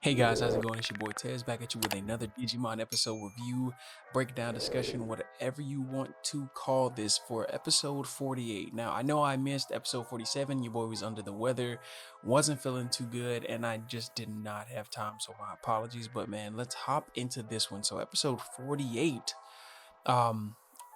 Hey guys, how's it going? It's your boy Tez back at you with another Digimon episode review, breakdown, discussion, whatever you want to call this for episode 48. Now, I know I missed episode 47. Your boy was under the weather, wasn't feeling too good, and I just did not have time, so my apologies. But man, let's hop into this one. So episode 48.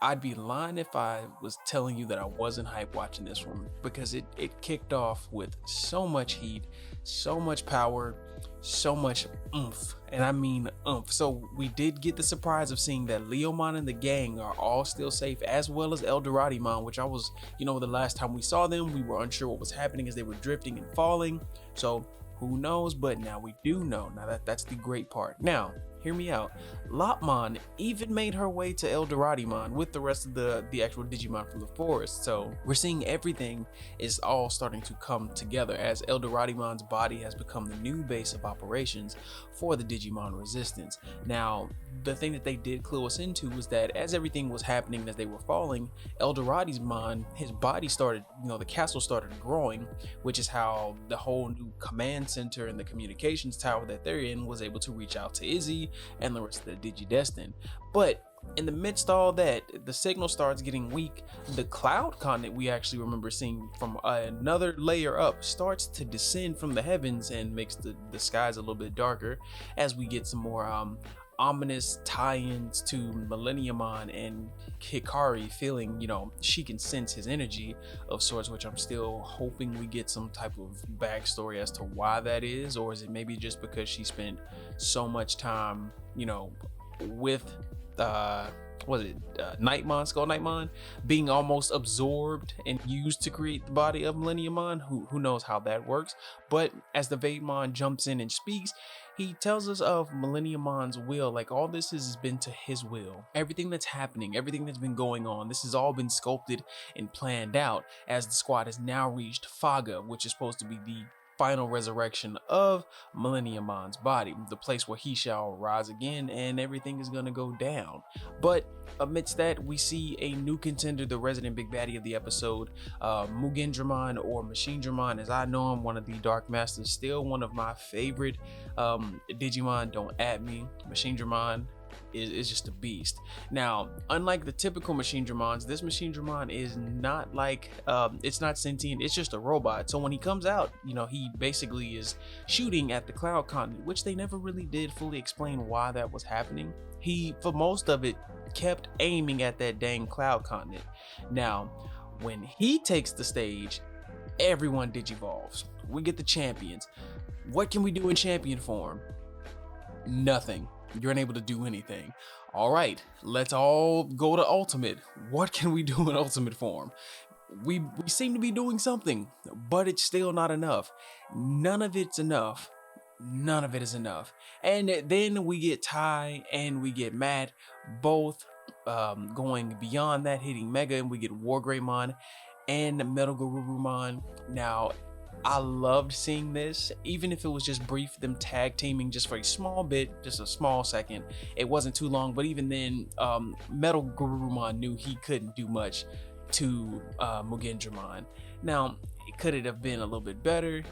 I'd be lying if I was telling you that I wasn't hyped watching this one because it kicked off with so much heat, so much power, so much oomph, and I mean oomph. So we did get the surprise of seeing that Leomon and the gang are all still safe, as well as Eldoradimon, which I was, the last time we saw them, we were unsure what was happening as they were drifting and falling. So who knows? But now we do know. Now that's the great part. Now, hear me out. Lopmon even made her way to Eldoradimon with the rest of the actual Digimon from the forest. So we're seeing everything is all starting to come together as Eldoradimon's body has become the new base of operations for the Digimon Resistance. Now, the thing that they did clue us into was that as everything was happening, as they were falling, Eldoradimon, his body started, the castle started growing, which is how the whole new command center and the communications tower that they're in was able to reach out to Izzy and the rest of the Digidestin. But in the midst of all that, the signal starts getting weak. The cloud continent we actually remember seeing from another layer up starts to descend from the heavens and makes the skies a little bit darker as we get some more ominous tie-ins to Millenniumon and Hikari, feeling, she can sense his energy of sorts, which I'm still hoping we get some type of backstory as to why that is, or is it maybe just because she spent so much time, with Nightmon, Skull Nightmon, being almost absorbed and used to create the body of Millenniumon. Who knows how that works? But as the Vaidmon jumps in and speaks, he tells us of Millenniumon's will. Like, all this has been to his will. Everything that's happening, everything that's been going on, this has all been sculpted and planned out as the squad has now reached Faga, which is supposed to be the final resurrection of Millenniumon's body, the place where he shall rise again and everything is gonna go down. But amidst that, we see a new contender, the resident big baddie of the episode, Mugendramon, or Machinedramon as I know him, one of the Dark Masters, still one of my favorite Digimon. Don't at me. Machinedramon is just a beast. Now, unlike the typical Machinedramons, this Machinedramon is not like it's not sentient, it's just a robot. So when he comes out, he basically is shooting at the cloud continent, which they never really did fully explain why that was happening. He, for most of it, kept aiming at that dang cloud continent. Now, when he takes the stage, everyone digivolves. We get the champions. What can we do in champion form? Nothing. You're unable to do anything. All right, let's all go to ultimate. What can we do in ultimate form? We seem to be doing something, but it's still not enough. None of it's enough. None of it is enough. And then we get Ty and we get Matt, both going beyond that, hitting Mega, and we get Wargreymon and Metal Garurumon. Now, I loved seeing this, even if it was just brief, them tag teaming just for a small bit, just a small second. It wasn't too long, but even then, Metal Garurumon knew he couldn't do much to Mugendramon. Now, could it have been a little bit better?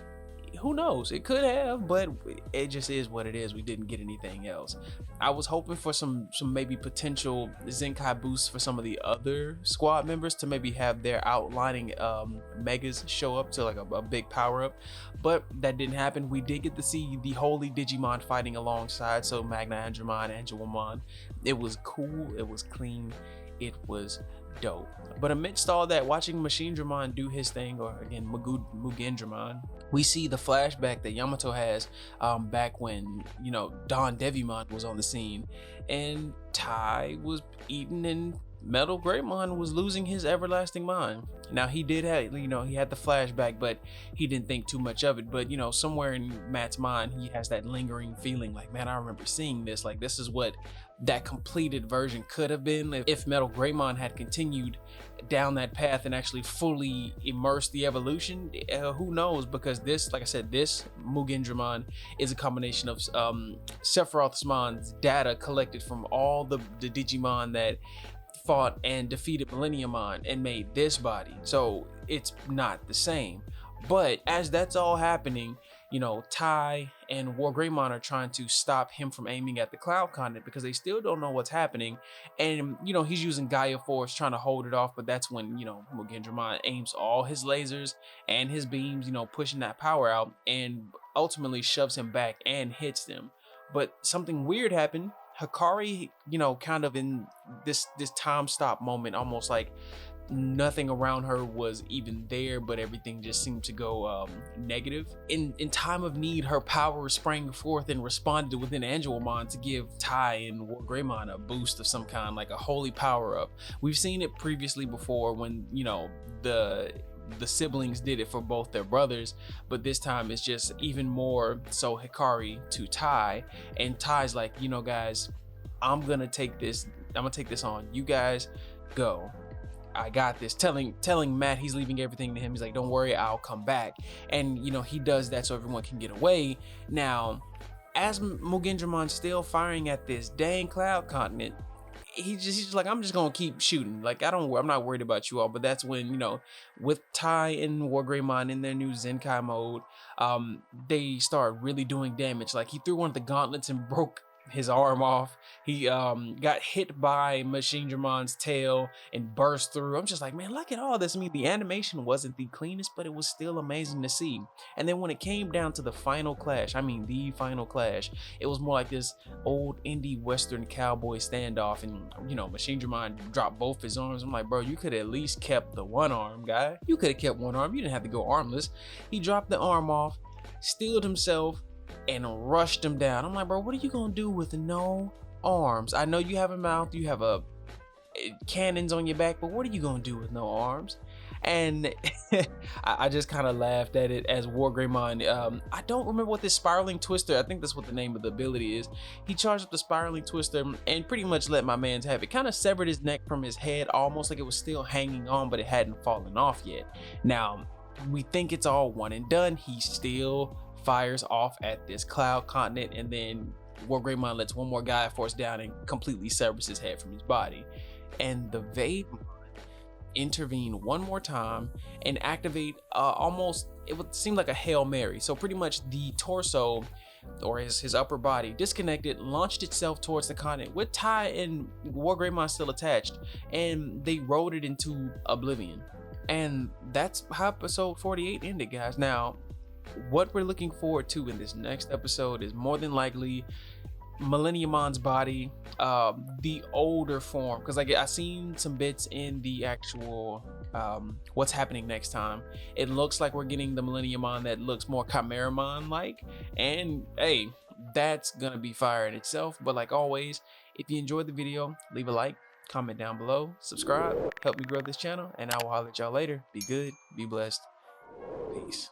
Who knows? It could have, but it just is what it is. We didn't get anything else. I was hoping for some maybe potential Zenkai boosts for some of the other squad members to maybe have their outlining megas show up to like a big power up, but that didn't happen. We did get to see the holy Digimon fighting alongside, so Magna Andromon, Angelomon. It was cool, it was clean, it was dope. But amidst all that, watching Machinedramon do his thing, or again Mugendramon, we see the flashback that Yamato has back when Don Devimon was on the scene and Tai was eaten and Metal Greymon was losing his everlasting mind. Now, he did have, he had the flashback, but he didn't think too much of it. But, somewhere in Matt's mind, he has that lingering feeling like, man, I remember seeing this. Like, this is what that completed version could have been if Metal Greymon had continued down that path and actually fully immersed the evolution. Who knows? Because this, like I said, this Mugendramon is a combination of Sephiroth's data collected from all the Digimon that fought and defeated Millenniumon and made this body. So it's not the same. But as that's all happening, Tai and Wargreymon are trying to stop him from aiming at the Cloud Continent because they still don't know what's happening. And he's using Gaia Force trying to hold it off, but that's when Mugendramon aims all his lasers and his beams, pushing that power out, and ultimately shoves him back and hits them. But something weird happened. Hikari, kind of in this time stop moment, almost like nothing around her was even there, but everything just seemed to go negative. In time of need, her power sprang forth and responded within Angelmon to give Tai and Wargreymon a boost of some kind, like a holy power up. We've seen it previously before when the siblings did it for both their brothers, but this time it's just even more so Hikari to Tai, and Tai's like, guys, I'm gonna take this on. You guys go. I got this. Telling Matt he's leaving everything to him. He's like, don't worry, I'll come back. And he does that so everyone can get away. Now, as Mugendramon's still firing at this dang Cloud Continent, he's just like, I'm just gonna keep shooting. Like, I'm not worried about you all. But that's when, with Tai and Wargreymon in their new Zenkai mode, they start really doing damage. Like, he threw one of the gauntlets and broke his arm off. He got hit by Mugendramon's tail and burst through. I'm just like, man, look at all this. I mean, the animation wasn't the cleanest, but it was still amazing to see. And then when it came down to the final clash, it was more like this old indie western cowboy standoff, and Mugendramon dropped both his arms. I'm like, bro, you could at least kept the one arm, guy. You could have kept one arm. You didn't have to go armless. He dropped the arm off, steeled himself, and rushed him down. I'm like, bro, what are you gonna do with no arms? I know you have a mouth, you have cannons on your back, but what are you gonna do with no arms? And I just kind of laughed at it as Wargreymon, I don't remember what this spiraling twister, I think that's what the name of the ability is. He charged up the spiraling twister and pretty much let my man's have it. Kind of severed his neck from his head, almost like it was still hanging on, but it hadn't fallen off yet. Now, we think it's all one and done. He still fires off at this Cloud Continent, and then Wargreymon lets one more Gaia Force down and completely severs his head from his body. And the Vaidmon intervene one more time and activate almost, it would seem like a Hail Mary. So pretty much the torso, or his upper body, disconnected, launched itself towards the continent with Tai and Wargreymon still attached, and they rode it into oblivion. And that's how episode 48 ended, guys. Now, what we're looking forward to in this next episode is more than likely Millenniumon's body, the older form, because I seen some bits in the actual what's happening next time. It looks like we're getting the Millenniumon that looks more Chimeramon like, and hey, that's gonna be fire in itself. But like always, if you enjoyed the video, leave a like, comment down below, subscribe, help me grow this channel, and I will holler at y'all later. Be good, be blessed, peace.